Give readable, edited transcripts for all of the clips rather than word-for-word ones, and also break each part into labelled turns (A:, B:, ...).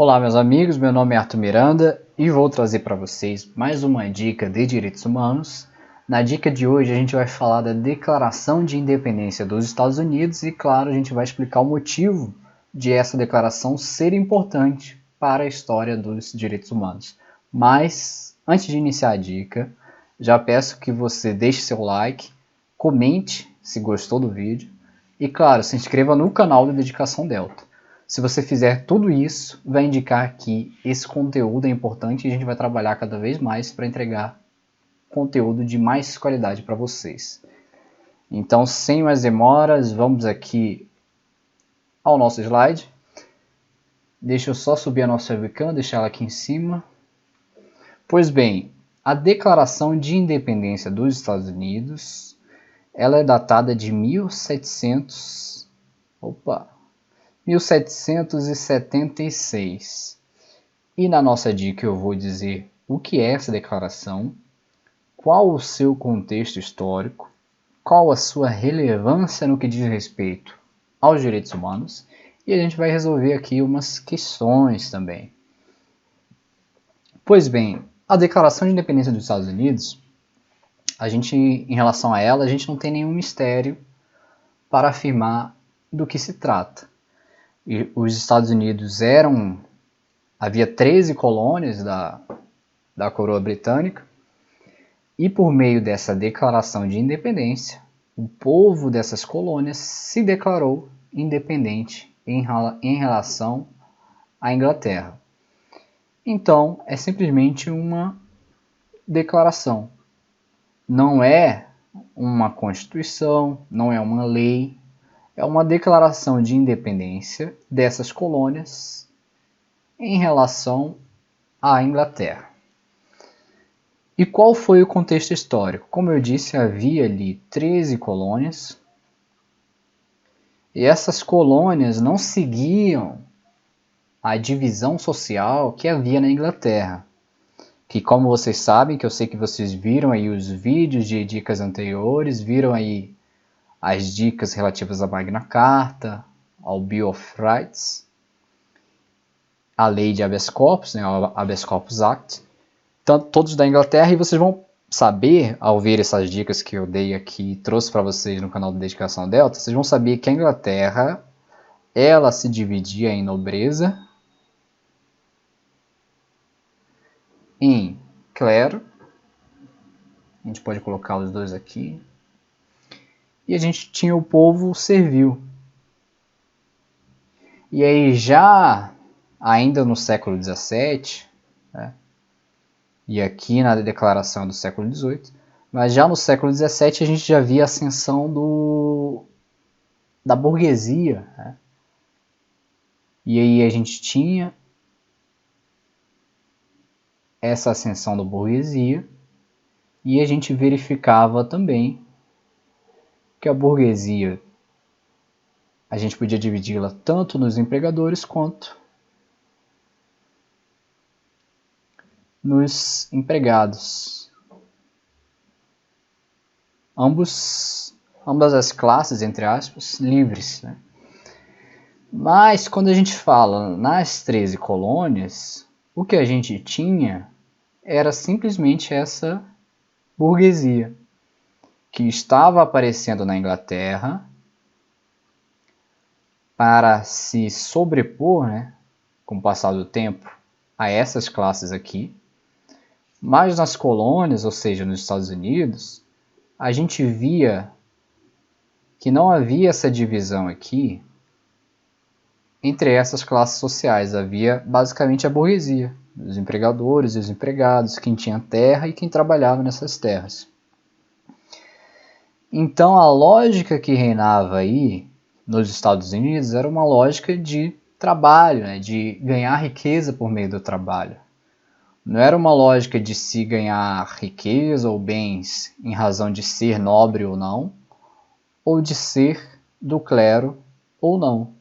A: Olá, meus amigos, meu nome é Arthur Miranda e vou trazer para vocês mais uma dica de direitos humanos. Na dica de hoje a gente vai falar da Declaração de Independência dos Estados Unidos e, claro, a gente vai explicar o motivo de essa declaração ser importante para a história dos direitos humanos. Mas, antes de iniciar a dica, já peço que você deixe seu like, comente se gostou do vídeo e, claro, se inscreva no canal da Dedicação Delta. Se você fizer tudo isso, vai indicar que esse conteúdo é importante e a gente vai trabalhar cada vez mais para entregar conteúdo de mais qualidade para vocês. Então, sem mais demoras, vamos aqui ao nosso slide. Deixa eu só subir a nossa webcam, deixar ela aqui em cima. Pois bem, a Declaração de Independência dos Estados Unidos, ela é datada de 1776. E na nossa dica eu vou dizer o que é essa declaração, qual o seu contexto histórico, qual a sua relevância no que diz respeito aos direitos humanos, e a gente vai resolver aqui umas questões também. Pois bem, a Declaração de Independência dos Estados Unidos, em relação a ela, a gente não tem nenhum mistério para afirmar do que se trata. E os Estados Unidos havia 13 colônias da coroa britânica, e por meio dessa declaração de independência, o povo dessas colônias se declarou independente em relação à Inglaterra. Então, é simplesmente uma declaração. Não é uma constituição, não é uma lei, é uma declaração de independência dessas colônias em relação à Inglaterra. E qual foi o contexto histórico? Como eu disse, havia ali 13 colônias, e essas colônias não seguiam a divisão social que havia na Inglaterra. Que, como vocês sabem, que eu sei que vocês viram aí os vídeos de dicas anteriores, viram aí as dicas relativas à Magna Carta, ao Bill of Rights, a lei de habeas corpus, né, o Habeas Corpus Act, todos da Inglaterra, e vocês vão saber, ao ver essas dicas que eu dei aqui e trouxe para vocês no canal da Dedicação Delta, vocês vão saber que a Inglaterra, ela se dividia em nobreza, em clero, a gente pode colocar os dois aqui, e a gente tinha o povo servil. E aí já, ainda no século XVII, né, e aqui na declaração do século XVIII, mas já no século XVII a gente já via a ascensão da burguesia, né? E aí a gente tinha essa ascensão da burguesia e a gente verificava também que a burguesia a gente podia dividi-la tanto nos empregadores quanto nos empregados. Ambas as classes, entre aspas, livres, né? Mas quando a gente fala nas 13 colônias, o que a gente tinha era simplesmente essa burguesia que estava aparecendo na Inglaterra para se sobrepor, né, com o passar do tempo, a essas classes aqui. Mas nas colônias, ou seja, nos Estados Unidos, a gente via que não havia essa divisão aqui entre essas classes sociais. Havia basicamente a burguesia, os empregadores e os empregados, quem tinha terra e quem trabalhava nessas terras. Então a lógica que reinava aí nos Estados Unidos era uma lógica de trabalho, né, de ganhar riqueza por meio do trabalho. Não era uma lógica de se ganhar riqueza ou bens em razão de ser nobre ou não, ou de ser do clero ou não,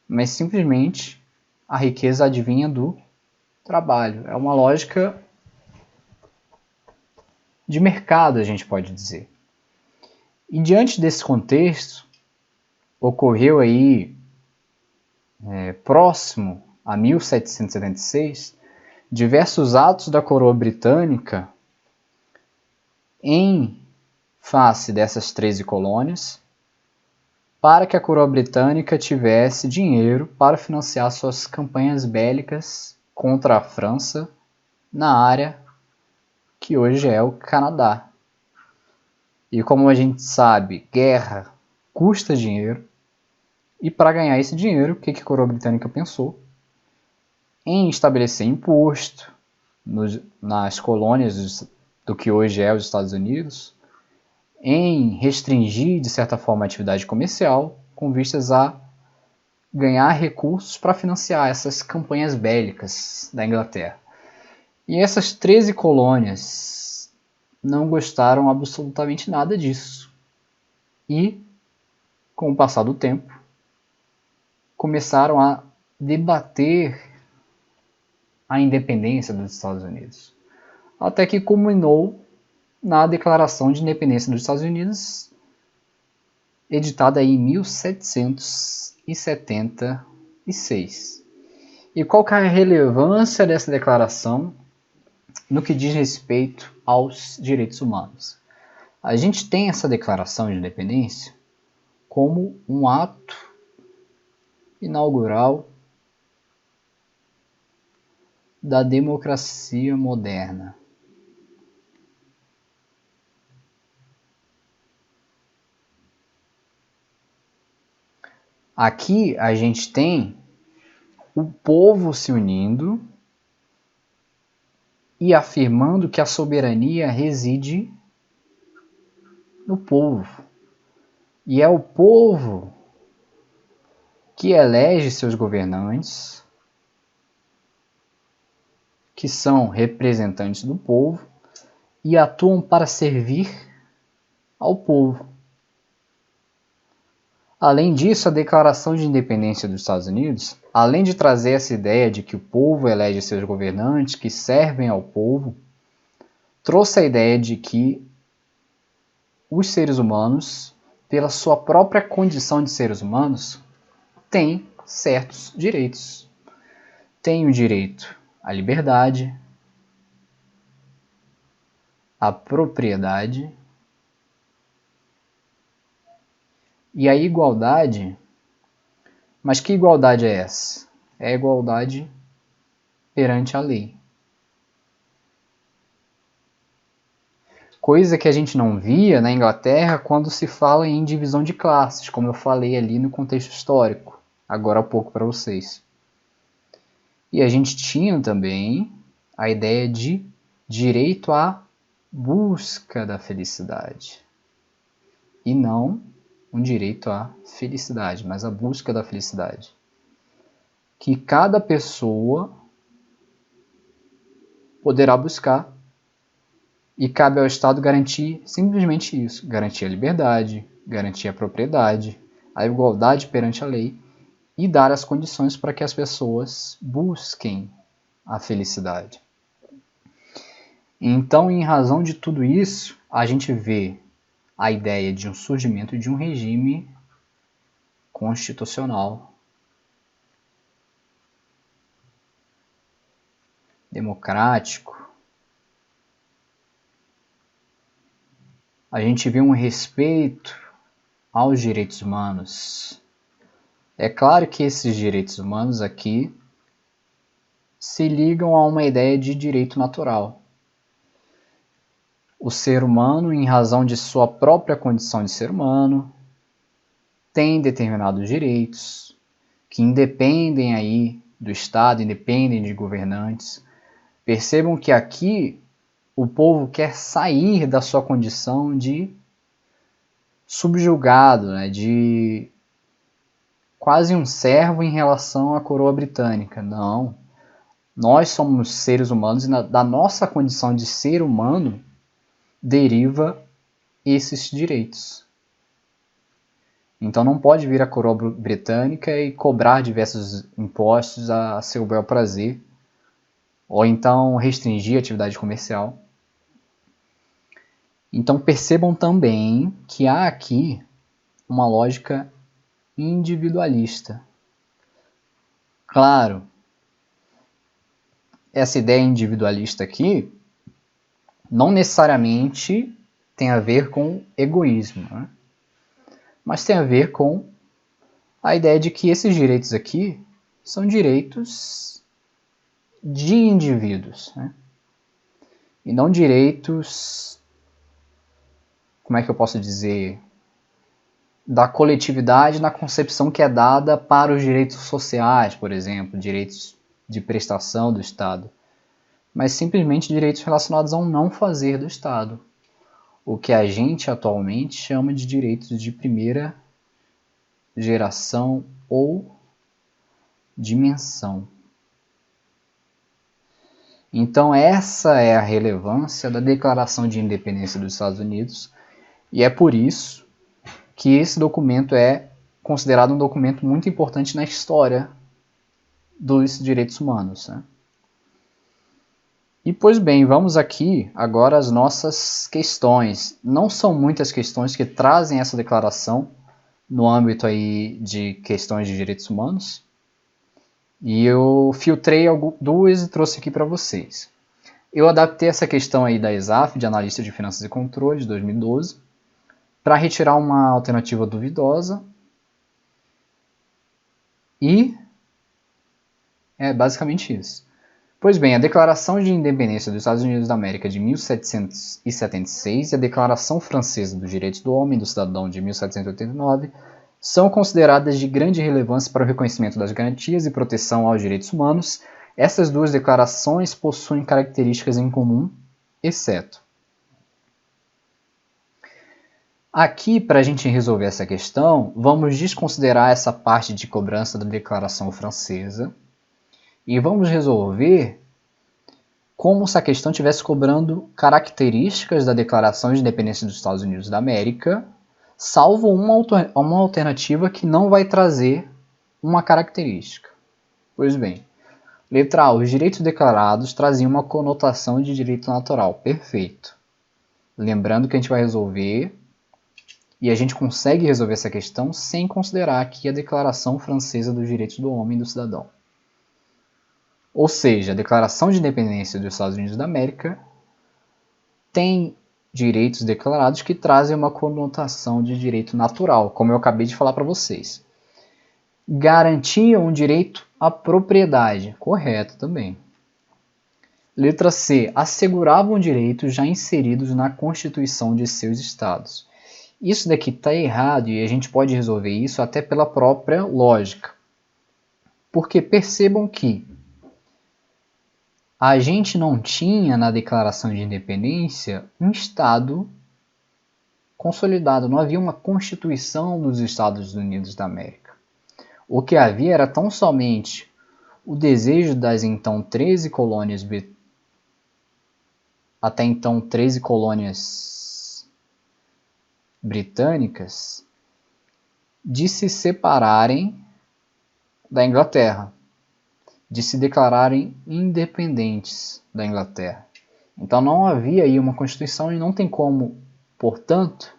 A: mas simplesmente a riqueza advinha do trabalho. É uma lógica de mercado, a gente pode dizer. E diante desse contexto, ocorreu aí, próximo a 1776, diversos atos da coroa britânica em face dessas 13 colônias, para que a coroa britânica tivesse dinheiro para financiar suas campanhas bélicas contra a França na área que hoje é o Canadá. E como a gente sabe, guerra custa dinheiro, e para ganhar esse dinheiro, o que a coroa britânica pensou? Em estabelecer imposto nas colônias do que hoje é os Estados Unidos, em restringir, de certa forma, a atividade comercial, com vistas a ganhar recursos para financiar essas campanhas bélicas da Inglaterra. E essas 13 colônias não gostaram absolutamente nada disso. E, com o passar do tempo, começaram a debater a independência dos Estados Unidos. Até que culminou na Declaração de Independência dos Estados Unidos, editada em 1776. E qual que é a relevância dessa declaração no que diz respeito aos direitos humanos? A gente tem essa Declaração de Independência como um ato inaugural da democracia moderna. Aqui a gente tem o povo se unindo e afirmando que a soberania reside no povo. E é o povo que elege seus governantes, que são representantes do povo e atuam para servir ao povo. Além disso, a Declaração de Independência dos Estados Unidos, além de trazer essa ideia de que o povo elege seus governantes, que servem ao povo, trouxe a ideia de que os seres humanos, pela sua própria condição de seres humanos, têm certos direitos. Tem o direito à liberdade, à propriedade e à igualdade. Mas que igualdade é essa? É a igualdade perante a lei. Coisa que a gente não via na Inglaterra quando se fala em divisão de classes, como eu falei ali no contexto histórico, agora há pouco para vocês. E a gente tinha também a ideia de direito à busca da felicidade. E não um direito à felicidade, mas à busca da felicidade. Que cada pessoa poderá buscar e cabe ao Estado garantir simplesmente isso, garantir a liberdade, garantir a propriedade, a igualdade perante a lei e dar as condições para que as pessoas busquem a felicidade. Então, em razão de tudo isso, a gente vê a ideia de um surgimento de um regime constitucional, democrático. A gente vê um respeito aos direitos humanos. É claro que esses direitos humanos aqui se ligam a uma ideia de direito natural. O ser humano, em razão de sua própria condição de ser humano, tem determinados direitos que independem aí do Estado, independem de governantes. Percebam que aqui o povo quer sair da sua condição de subjugado, né, de quase um servo em relação à coroa britânica. Não. Nós somos seres humanos e da nossa condição de ser humano deriva esses direitos. Então não pode vir a coroa britânica e cobrar diversos impostos a seu bel prazer, ou então restringir a atividade comercial. Então percebam também que há aqui uma lógica individualista. Claro essa ideia individualista aqui não necessariamente tem a ver com egoísmo, né? Mas tem a ver com a ideia de que esses direitos aqui são direitos de indivíduos, né? E não direitos, como é que eu posso dizer, da coletividade na concepção que é dada para os direitos sociais, por exemplo, direitos de prestação do Estado, mas simplesmente direitos relacionados ao não fazer do Estado, o que a gente atualmente chama de direitos de primeira geração ou dimensão. Então essa é a relevância da Declaração de Independência dos Estados Unidos, e é por isso que esse documento é considerado um documento muito importante na história dos direitos humanos, né? E pois bem, vamos aqui agora às nossas questões. Não são muitas questões que trazem essa declaração no âmbito aí de questões de direitos humanos, e eu filtrei duas e trouxe aqui para vocês. Eu adaptei essa questão aí da ESAF, de Analista de Finanças e Controle, de 2012, para retirar uma alternativa duvidosa. E é basicamente isso. Pois bem, a Declaração de Independência dos Estados Unidos da América de 1776 e a Declaração Francesa dos Direitos do Homem e do Cidadão de 1789 são consideradas de grande relevância para o reconhecimento das garantias e proteção aos direitos humanos. Essas duas declarações possuem características em comum, exceto. Aqui, para a gente resolver essa questão, vamos desconsiderar essa parte de cobrança da Declaração Francesa e vamos resolver como se a questão estivesse cobrando características da Declaração de Independência dos Estados Unidos da América, salvo uma alternativa que não vai trazer uma característica. Pois bem, letra A, os direitos declarados traziam uma conotação de direito natural. Perfeito. Lembrando que a gente vai resolver, e a gente consegue resolver essa questão sem considerar aqui a Declaração Francesa dos Direitos do Homem e do Cidadão. Ou seja, a Declaração de Independência dos Estados Unidos da América tem direitos declarados que trazem uma conotação de direito natural, como eu acabei de falar para vocês. Garantiam um direito à propriedade, correto também. Letra C, asseguravam direitos já inseridos na Constituição de seus estados. Isso daqui está errado e a gente pode resolver isso até pela própria lógica. Porque percebam que a gente não tinha na Declaração de Independência um Estado consolidado, não havia uma Constituição dos Estados Unidos da América. O que havia era tão somente o desejo das então 13 colônias, até então 13 colônias britânicas, de se separarem da Inglaterra, de se declararem independentes da Inglaterra. Então não havia aí uma Constituição e não tem como, portanto,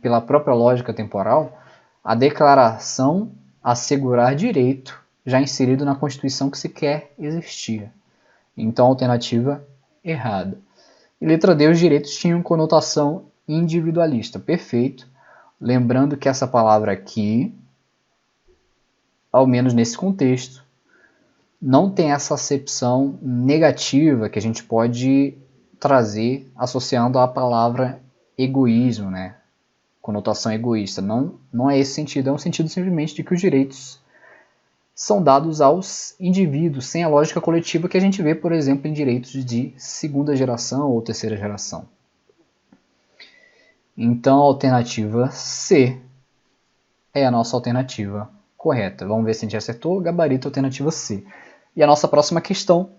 A: pela própria lógica temporal, a declaração assegurar direito já inserido na Constituição que sequer existia. Então a alternativa errada. E letra D, os direitos tinham conotação individualista. Perfeito. Lembrando que essa palavra aqui, ao menos nesse contexto, não tem essa acepção negativa que a gente pode trazer associando à palavra egoísmo, né? Conotação egoísta. Não é esse sentido, é um sentido simplesmente de que os direitos são dados aos indivíduos, sem a lógica coletiva que a gente vê, por exemplo, em direitos de segunda geração ou terceira geração. Então a alternativa C é a nossa alternativa correta. Vamos ver se a gente acertou. Gabarito, alternativa C. E a nossa próxima questão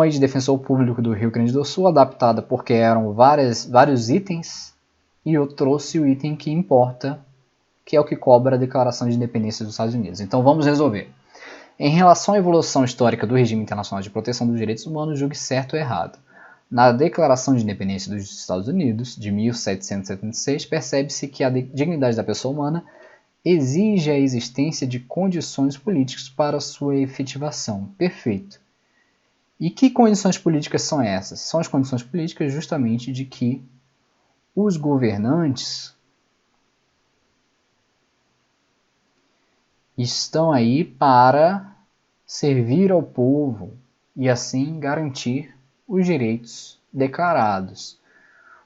A: aí de defensor público do Rio Grande do Sul, adaptada porque eram vários itens, e eu trouxe o item que importa, que é o que cobra a Declaração de Independência dos Estados Unidos. Então vamos resolver. Em relação à evolução histórica do regime internacional de proteção dos direitos humanos, julgue certo ou errado. Na Declaração de Independência dos Estados Unidos, de 1776, percebe-se que a dignidade da pessoa humana exige a existência de condições políticas para sua efetivação. Perfeito. E que condições políticas são essas? São as condições políticas justamente de que os governantes estão aí para servir ao povo e assim garantir os direitos declarados.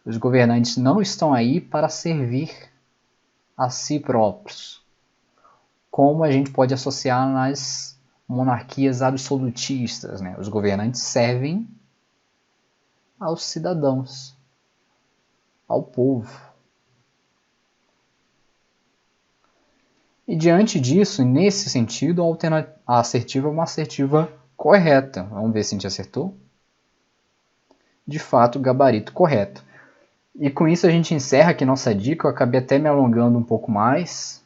A: Os governantes não estão aí para servir a si próprios, como a gente pode associar nas monarquias absolutistas, né? Os governantes servem aos cidadãos, ao povo. E diante disso, nesse sentido, a assertiva é uma assertiva correta. Vamos ver se a gente acertou. De fato, gabarito correto. E com isso a gente encerra aqui nossa dica. Eu acabei até me alongando um pouco mais,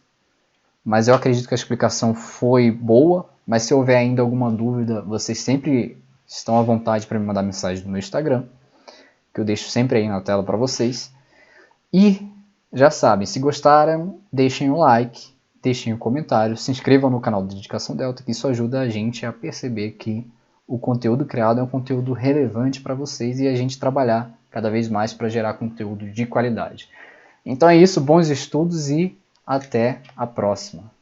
A: mas eu acredito que a explicação foi boa. Mas se houver ainda alguma dúvida, vocês sempre estão à vontade para me mandar mensagem no meu Instagram, que eu deixo sempre aí na tela para vocês. E já sabem, se gostaram, deixem o like, deixem um comentário, se inscrevam no canal de Dedicação Delta, que isso ajuda a gente a perceber que o conteúdo criado é um conteúdo relevante para vocês e a gente trabalhar cada vez mais para gerar conteúdo de qualidade. Então é isso, bons estudos e até a próxima.